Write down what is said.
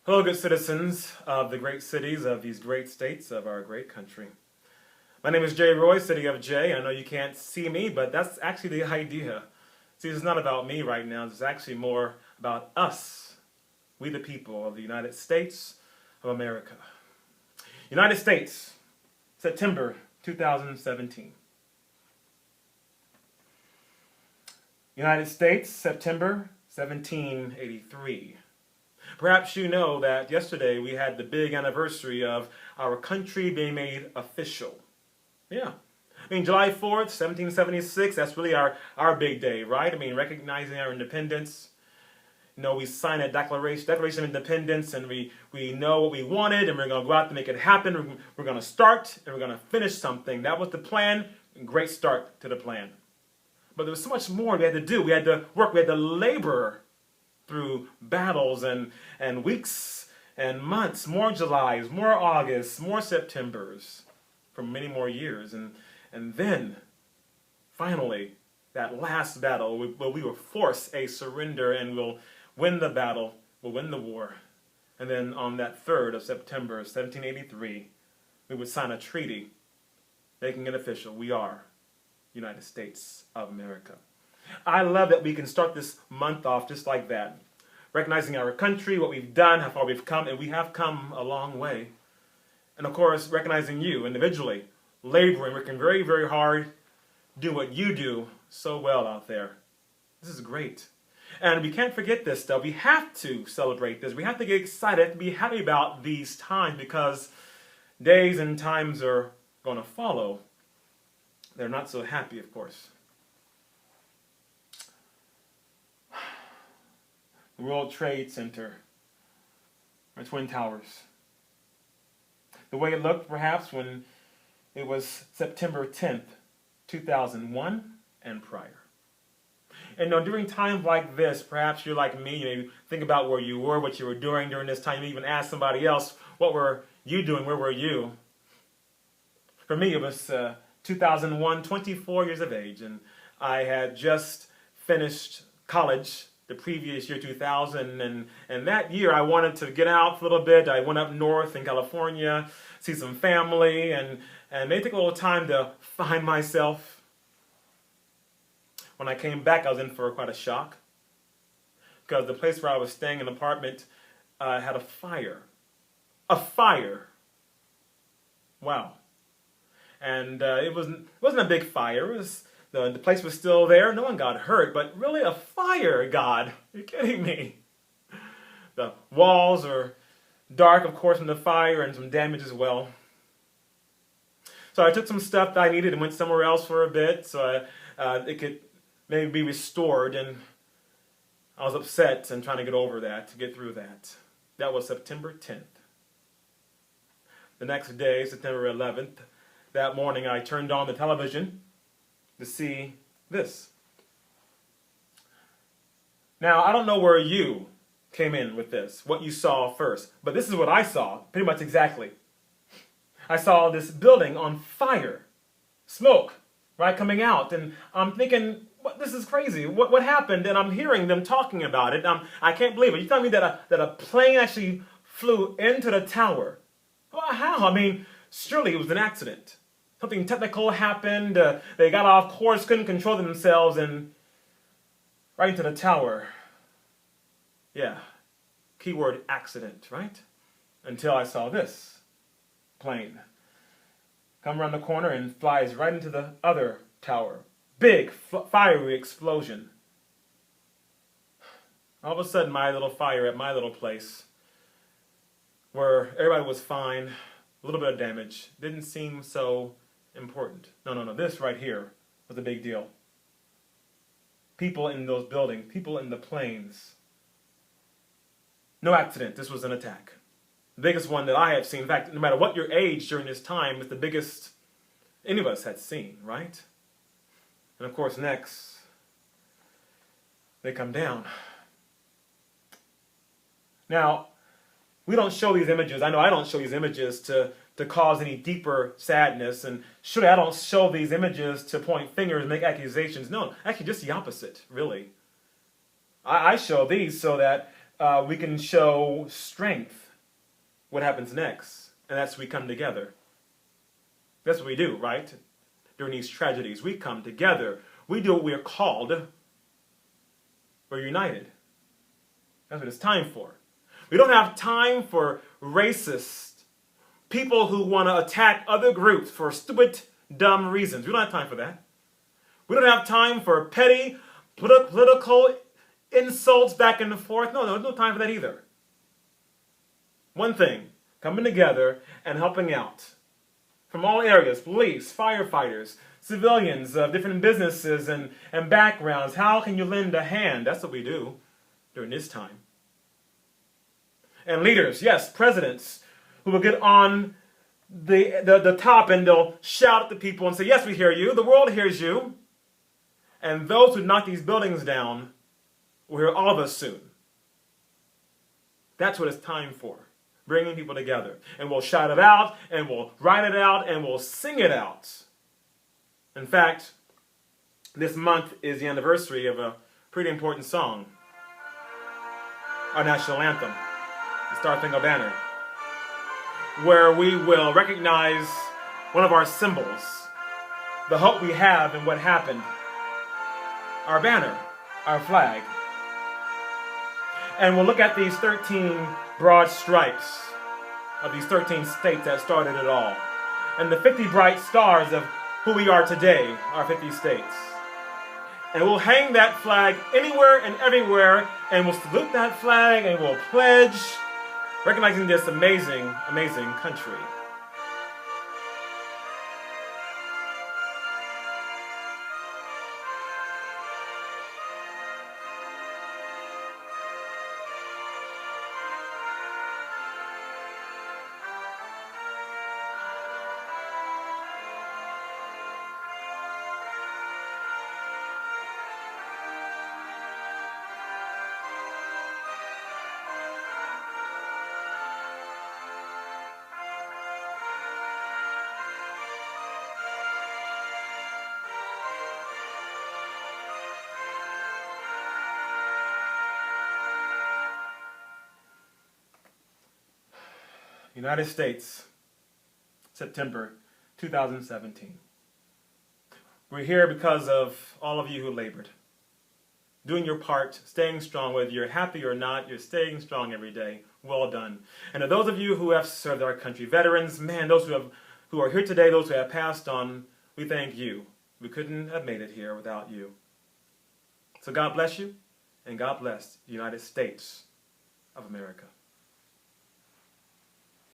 Hello, good citizens of the great cities of these great states of our great country. My name is Jay Roy, City of J. I know you can't see me, but that's actually the idea. See, it's not about me right now. It's actually more about us, we the people of the United States of America. United States, September 2017. United States, September 1783. Perhaps you know that yesterday we had the big anniversary of our country being made official. Yeah. I mean, July 4th, 1776, that's really our big day, right? I mean, recognizing our independence. You know, we signed a Declaration of Independence, and we know what we wanted, and we're going to go out to make it happen. We're going to start, and we're going to finish something. That was the plan. Great start to the plan. But there was so much more we had to do. We had to work. We had to labor through battles and weeks and months, more Julys, more Augusts, more Septembers, for many more years. And then, finally, that last battle, we will force a surrender and we'll win the battle, we'll win the war. And then on that 3rd of September, 1783, we would sign a treaty making it official. We are United States of America. I love that we can start this month off just like that, recognizing our country, what we've done, how far we've come, and we have come a long way. And of course, recognizing you individually, laboring, working very, very hard, do what you do so well out there. This is great. And we can't forget this stuff. We have to celebrate this. We have to get excited, be happy about these times, because days and times are going to follow. They're not so happy, of course. The World Trade Center, or Twin Towers. The way it looked, perhaps, when it was September 10th, 2001 and prior. And during times like this, perhaps you're like me, you think about where you were, what you were doing during this time. You even ask somebody else, what were you doing, where were you? For me, it was 2001, 24 years of age, and I had just finished college the previous year, 2000, and that year I wanted to get out a little bit. I went up north in California, see some family, and maybe take a little time to find myself. When I came back, I was in for quite a shock, because the place where I was staying, an apartment, had a fire. A fire. Wow. And it wasn't a big fire. It was the place was still there. No one got hurt, but really a fire, God. You're kidding me. The walls are dark, of course, from the fire, and some damage as well. So I took some stuff that I needed and went somewhere else for a bit so it could maybe be restored, and I was upset and trying to get over that, to get through that. That was September 10th. The next day, September 11th, that morning I turned on the television to see this. Now, I don't know where you came in with this, what you saw first, but this is what I saw, pretty much exactly. I saw this building on fire, smoke, right, coming out, and I'm thinking, this is crazy. What happened? And I'm hearing them talking about it. I can't believe it. You telling me that a plane actually flew into the tower? Well, how? I mean, surely it was an accident. Something technical happened. They got off course, couldn't control themselves, and right into the tower. Yeah, keyword accident, right? Until I saw this plane come around the corner and flies right into the other tower. Big, fiery explosion. All of a sudden, my little fire at my little place, where everybody was fine, a little bit of damage, didn't seem so important. No, this right here was a big deal. People in those buildings, people in the planes. No accident, this was an attack. The biggest one that I have seen. In fact, no matter what your age during this time, it's the biggest any of us had seen, right? And of course, next, they come down. Now, we don't show these images. I know I don't show these images to cause any deeper sadness, and surely I don't show these images to point fingers and make accusations. No, actually just the opposite, really. I show these so that we can show strength, what happens next? And that's we come together. That's what we do, right? During these tragedies, we come together. We do what we are called. We're united. That's what it's time for. We don't have time for racist people who want to attack other groups for stupid, dumb reasons. We don't have time for that. We don't have time for petty political insults back and forth. No, there's no time for that either. One thing, coming together and helping out from all areas, police, firefighters, civilians of different businesses and backgrounds. How can you lend a hand? That's what we do during this time. And leaders, yes, presidents, who will get on the top and they'll shout at the people and say, yes, we hear you. The world hears you. And those who knock these buildings down will hear all of us soon. That's what it's time for. Bringing people together. And we'll shout it out, and we'll write it out, and we'll sing it out. In fact, this month is the anniversary of a pretty important song. Our national anthem, the Star-Spangled Banner, where we will recognize one of our symbols, the hope we have in what happened, our banner, our flag. And we'll look at these 13 broad stripes of these 13 states that started it all, and the 50 bright stars of who we are today, our 50 states. And we'll hang that flag anywhere and everywhere, and we'll salute that flag, and we'll pledge, recognizing this amazing, amazing country. United States, September 2017. We're here because of all of you who labored, doing your part, staying strong. Whether you're happy or not, you're staying strong every day. Well done. And to those of you who have served our country, veterans, man, those who are here today, those who have passed on, we thank you. We couldn't have made it here without you. So God bless you, and God bless the United States of America.